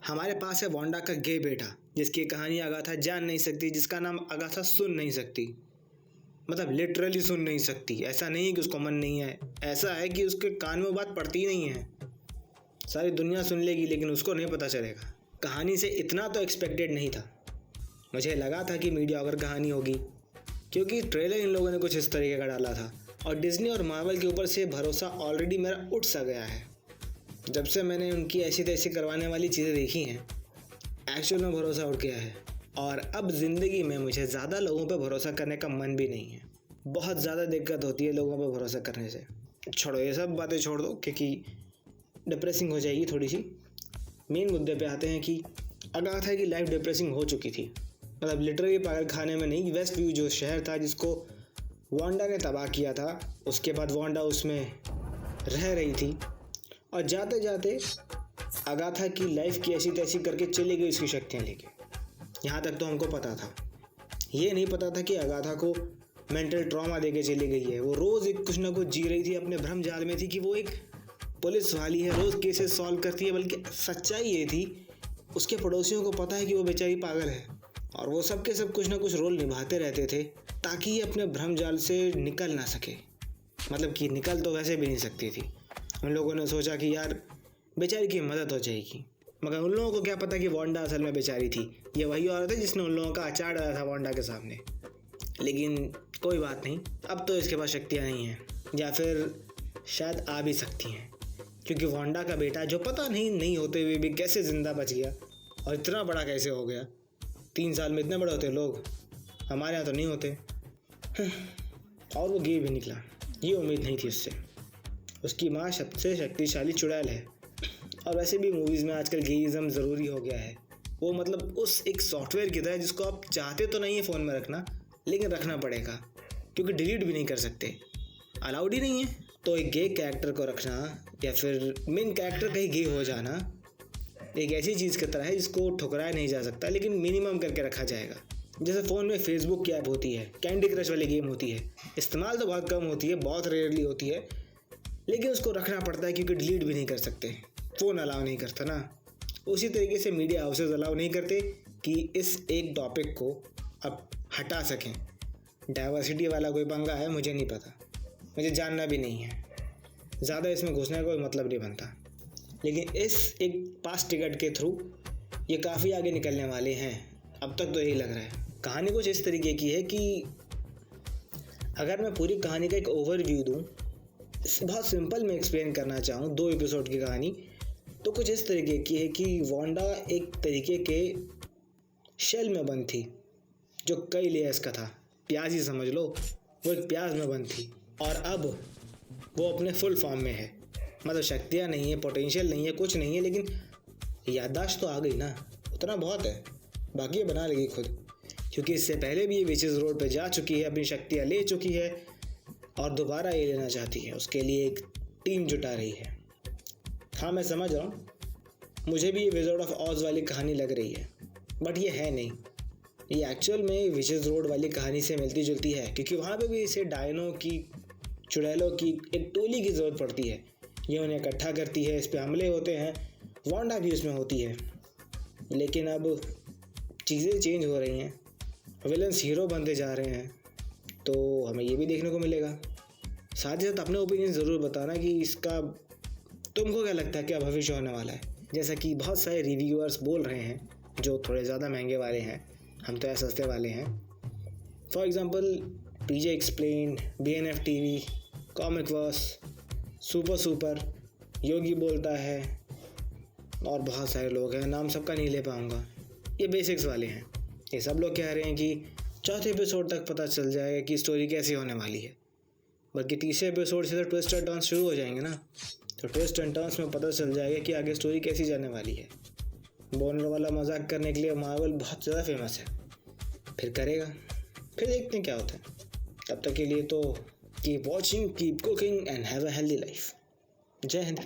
हमारे पास है वांडा का गे बेटा, जिसकी कहानी अगाथा जान नहीं सकती, जिसका नाम अगाथा सुन नहीं सकती। मतलब लिटरली सुन नहीं सकती। ऐसा नहीं है कि उसको मन नहीं है, ऐसा है कि उसके कान में बात पड़ती ही नहीं है। सारी दुनिया सुन लेगी लेकिन उसको नहीं पता चलेगा। कहानी से इतना तो एक्सपेक्टेड नहीं था। मुझे लगा था कि मीडियाकर कहानी होगी, क्योंकि ट्रेलर इन लोगों ने कुछ इस तरीके का डाला था। और डिज्नी और मार्वल के ऊपर से भरोसा ऑलरेडी मेरा उठ सा गया है। जब से मैंने उनकी ऐसी तैसी करवाने वाली चीज़ें देखी हैं, एक्चुअल में भरोसा उठ गया है। और अब ज़िंदगी में मुझे ज़्यादा लोगों पे भरोसा करने का मन भी नहीं है। बहुत ज़्यादा दिक्कत होती है लोगों पे भरोसा करने से। छोड़ो ये सब बातें, छोड़ दो, क्योंकि डिप्रेसिंग हो जाएगी थोड़ी सी। मेन मुद्दे पे आते हैं कि अगाथा की लाइफ डिप्रेसिंग हो चुकी थी। मतलब लिटरली पागल खाने में नहीं, वेस्ट व्यू जो शहर था जिसको वांडा ने तबाह किया था, उसके बाद वांडा उसमें रह रही थी और जाते जाते अगाथा की लाइफ की ऐसी तैसी करके चली गई उसकी शक्तियाँ लेके। यहाँ तक तो हमको पता था। ये नहीं पता था कि अगाथा को मेंटल ट्रॉमा देके चली गई है। वो रोज़ एक कुछ ना कुछ जी रही थी, अपने भ्रम जाल में थी कि वो एक पुलिस वाली है, रोज़ केसेस सॉल्व करती है। बल्कि सच्चाई ये थी, उसके पड़ोसियों को पता है कि वो बेचारी पागल है और वो सब के सब कुछ ना कुछ रोल निभाते रहते थे ताकि ये अपने भ्रम जाल से निकल ना सके। मतलब कि निकल तो वैसे भी नहीं सकती थी। उन लोगों ने सोचा कि यार बेचारी की मदद हो जाएगी, मगर उन लोगों को क्या पता कि वांडा असल में बेचारी थी। ये वही औरत है जिसने उन लोगों का अचार डाला था वांडा के सामने। लेकिन कोई बात नहीं, अब तो इसके पास शक्तियाँ नहीं हैं, या फिर शायद आ भी सकती हैं, क्योंकि वांडा का बेटा जो पता नहीं होते हुए भी कैसे ज़िंदा बच गया और इतना बड़ा कैसे हो गया। 3 साल में इतने बड़े होते लोग, हमारे यहाँ तो नहीं होते। और वो गे भी निकला, ये उम्मीद नहीं थी उससे। उसकी माँ सबसे शक्तिशाली चुड़ैल है। और वैसे भी मूवीज़ में आजकल गेइज़म ज़रूरी हो गया है। वो मतलब उस एक सॉफ्टवेयर की तरह जिसको आप चाहते तो नहीं है फ़ोन में रखना, लेकिन रखना पड़ेगा, क्योंकि डिलीट भी नहीं कर सकते, अलाउड ही नहीं है। तो एक गे कैरेक्टर को रखना या फिर मेन कैरेक्टर का ही गे हो जाना एक ऐसी चीज़ की तरह है जिसको ठुकराया नहीं जा सकता, लेकिन मिनिमम करके रखा जाएगा। जैसे फ़ोन में फेसबुक की ऐप होती है, कैंडी क्रश वाली गेम होती है, इस्तेमाल तो बहुत कम होती है, बहुत रेयरली होती है, लेकिन उसको रखना पड़ता है क्योंकि डिलीट भी नहीं कर सकते, फ़ोन अलाउ नहीं करता ना। उसी तरीके से मीडिया हाउसेज अलाउ नहीं करते कि इस एक टॉपिक को अब हटा सकें। डाइवर्सिटी वाला कोई पंगा है, मुझे नहीं पता, मुझे जानना भी नहीं है, ज़्यादा इसमें घुसने का कोई मतलब नहीं बनता। लेकिन इस एक पास टिकट के थ्रू ये काफ़ी आगे निकलने वाले हैं, अब तक तो यही लग रहा है। कहानी कुछ इस तरीके की है कि अगर मैं पूरी कहानी का एक ओवरव्यू दूँ, बहुत सिंपल में एक्सप्लेन करना चाहूँ 2 एपिसोड की कहानी, तो कुछ इस तरीके की है कि वांडा एक तरीके के शेल में बंद थी जो कई लेयर्स का था। प्याज ही समझ लो, वो एक प्याज में बंद थी और अब वो अपने फुल फॉर्म में है। मतलब शक्तियाँ नहीं है, पोटेंशियल नहीं है, कुछ नहीं है, लेकिन याददाश्त तो आ गई ना, उतना बहुत है, बाकी ये बना लेगी खुद। क्योंकि इससे पहले भी ये विचेस रोड पे जा चुकी है, अपनी शक्तियाँ ले चुकी है और दोबारा ये लेना चाहती है। उसके लिए एक टीम जुटा रही है। हाँ मैं समझ रहा हूँ, मुझे भी ये विज़ार्ड ऑफ ऑज वाली कहानी लग रही है, बट ये है नहीं। ये एक्चुअल में विचेस रोड वाली कहानी से मिलती जुलती है, क्योंकि वहाँ पे भी इसे डायनों की, चुड़ैलों की एक टोली की ज़रूरत पड़ती है। ये उन्हें इकट्ठा करती है, इस पर हमले होते हैं, वांडा भी उसमें होती है। लेकिन अब चीज़ें चेंज हो रही हैं, विलन्स हीरो बनते जा रहे हैं, तो हमें ये भी देखने को मिलेगा। साथ ही साथ अपने ओपिनियन ज़रूर बताना कि इसका तुमको क्या लगता है, क्या भविष्य होने वाला है। जैसा कि बहुत सारे रिव्यूअर्स बोल रहे हैं जो थोड़े ज़्यादा महंगे वाले हैं, हम तो सस्ते वाले हैं। For example PJ explain, BNF TV, comic verse, super, Yogi बोलता है और बहुत सारे लोग हैं, नाम सबका नहीं ले पाऊँगा। ये बेसिक्स वाले हैं। ये सब लोग कह रहे हैं कि 4थे एपिसोड तक पता चल जाएगा कि स्टोरी कैसी होने वाली है, बल्कि 3रे एपिसोड से तो ट्विस्ट एंड टर्न्स शुरू हो जाएंगे ना, तो ट्विस्ट एंड टर्न्स में पता चल जाएगा कि आगे स्टोरी कैसी जाने वाली है। बॉर्नर वाला मजाक करने के लिए मार्वल बहुत ज़्यादा फेमस है, फिर करेगा, फिर देखते हैं क्या होता है। तब तक के लिए तो keep watching, keep cooking and have a healthy life. जय हिंद।